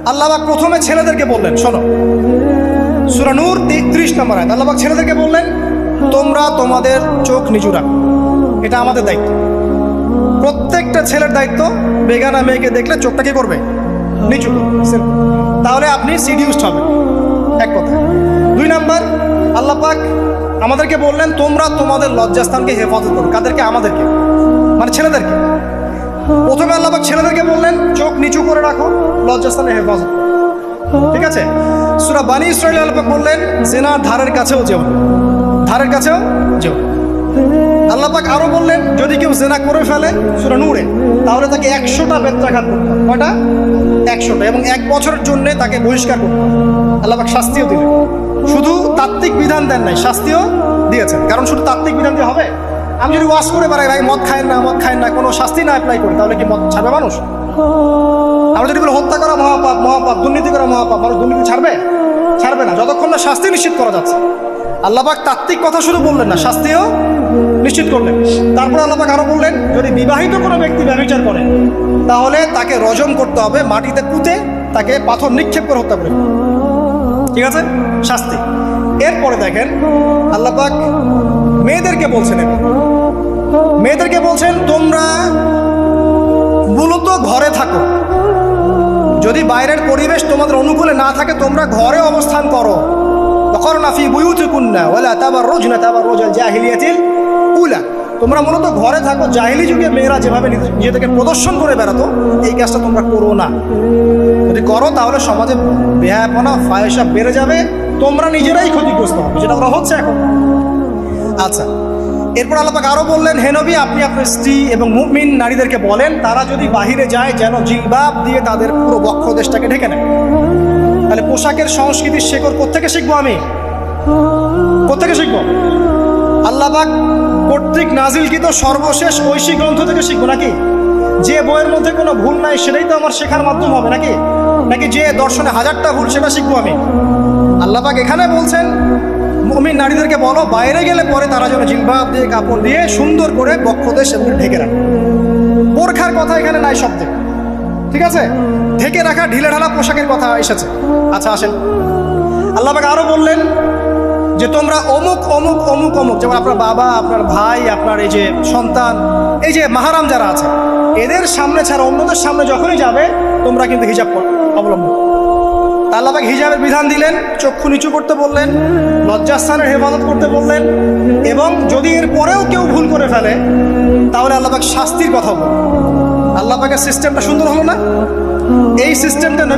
আল্লাহ পাক প্রথমে ছেলেদেরকে বললেন, শোনো, সূরা নূর 30 নম্বর আয়াত। আল্লাহ পাক ছেলেদেরকে বললেন, তোমরা তোমাদের চোখ নিচু রাখো, এটা আমাদের দায়িত্ব। প্রত্যেকটা ছেলের দায়িত্ব বেগানা মেয়েকে দেখলে চোখটা কি করবে? নিচু করবে। তাহলে আপনি সিডিউসড হবেন, এক কথা। 2 নাম্বার, আল্লাহ পাক আমাদেরকে বললেন, তোমরা তোমাদের লজ্জাস্থানকে হেফাজত করো। কাদেরকে? আমাদেরকে, মানে ছেলেদেরকে। প্রথমে আল্লাহ পাক ছেলেদেরকে বললেন, চোখ নিচু করে রাখো, লজ্জাস্থানে হেফাজত করো। ঠিক আছে? সূরা বানী ইসরাঈল আল্লাহ পাক বললেন, জিনার ধারের কাছেও যেও না, ধারের কাছেও যেও। আল্লাহ পাক আরো বললেন, যদি কেউ জিনা করে ফেলে, সূরা নূরে, তাহলে তাকে 100টা বেত্রাঘাত করতে হবে। কয়টা? 100টা, এবং 1 বছরের জন্য তাকে বহিষ্কার করতে হবে। আল্লাহ পাক শাস্তিও দিলেন, শুধু তাত্ত্বিক বিধান দেন নাই, শাস্তিও দিয়েছেন। কারণ শুধু তাত্ত্বিক বিধান দিয়ে হবে? আমি যদি ওয়াজ করে বেড়াই, ভাই মদ খায় না, মদ খায় না, কোনো শাস্তি না অ্যাপ্লাই করি, তাহলে কি মদ ছাড়বে মানুষ? আমরা যদি বলি হত্যা করা মহাপাপ, মহাপাপ, দুর্নীতি করা মহাপাপ, মানুষ দুর্নীতি ছাড়বে? ছাড়বে না, যতক্ষণ না শাস্তি নিশ্চিত করা যাচ্ছে। আল্লাহ পাক তাত্ত্বিক কথা শুধু বললেন না, শাস্তিও নিশ্চিত করলেন। তারপর আল্লাহ পাক আরো বললেন, যদি বিবাহিত কোনো ব্যক্তি ব্যভিচার করে, তাহলে তাকে রজম করতে হবে, মাটিতে পুঁতে তাকে পাথর নিক্ষেপ করে হত্যা করে। ঠিক আছে? শাস্তি। এরপরে দেখেন আল্লাহ পাক মেয়েদেরকে বলছেন, মেয়েদেরকে বলছেন, তোমরা মূলত ঘরে থাকো, যদি বাইরের পরিবেশ তোমাদের অনুকূলে না থাকে, তোমরা ঘরে অবস্থান করো। ওয়াকরনা ফি বুয়ুতিকুন্না ওয়ালা তাবাররুজনা তাবাররুজাল জাহিলিয়াতিল উলা। তোমরা মূলত ঘরে থাকো। জাহিলি যুগে মেয়েরা যেভাবে নিজেদেরকে প্রদর্শন করে বেড়াতো, এই কাজটা তোমরা করো না। যদি করো তাহলে সমাজে বেহায়াপনা, ফায়সা বেড়ে যাবে, তোমরা নিজেরাই ক্ষতিগ্রস্ত হবে, যেটা ওরা হচ্ছে এখন। আচ্ছা, এরপর আল্লাহ পাক আরো বললেন, হে নবী, আপনি আপনার স্ত্রী এবং মুমিন নারীদেরকে বলেন, তারা যদি বাহিরে যায় যেন জিলবাব দিয়ে তাদের পুরো বক্ষদেশটাকে ঢেকে নেয়। তাহলে পোশাকের সংস্কৃতির শেকড় কোত্থেকে শিখবো? আমি কোত্থেকে শিখবো? আল্লাহ পাক কর্তৃক নাজিলকৃত সর্বশেষ ঐশী গ্রন্থ থেকে শিখবো নাকি? যে বইয়ের মধ্যে কোনো ভুল নাই সেটাই তো আমার শেখার মাধ্যম হবে নাকি? নাকি যে দর্শনে 1000টা ভুল সেটা শিখবো আমি? আল্লাহ পাক এখানে বলছেন, মুমিন নারীদেরকে বলো, বাইরে গেলে পরে তারা যেন জিলবাব দিয়ে, কাপড় দিয়ে সুন্দর করে বক্ষদেশ এগুলো ঢেকে রাখে। বোরখার কথা এখানে নাই শব্দে। ঠিক আছে? ঢেকে রাখা ঢিলে ঢালা পোশাকের কথা এসেছে। আচ্ছা, আসেন, আল্লাহ পাক আরো বললেন যে তোমরা অমুক অমুক অমুক অমুক, যেমন আপনার বাবা, আপনার ভাই, আপনার এই যে সন্তান, এই যে মাহারাম যারা আছে, এদের সামনে ছাড়া অন্যদের সামনে যখনই যাবে, তোমরা কিন্তু হিজাব অবলম্বন। আল্লাহ পাক হিজাবের বিধান দিলেন, চক্ষু নিচু করতে বললেন, লজ্জাস্থানের হেফাজত করতে বললেন, এবং যদি এর পরেও কেউ ভুল করে ফেলে, তাহলে আল্লাহ পাক শাস্তির কথা বললেন। আল্লাহ পাকের সিস্টেমটা সুন্দর হলো না? এই সিস্টেমটা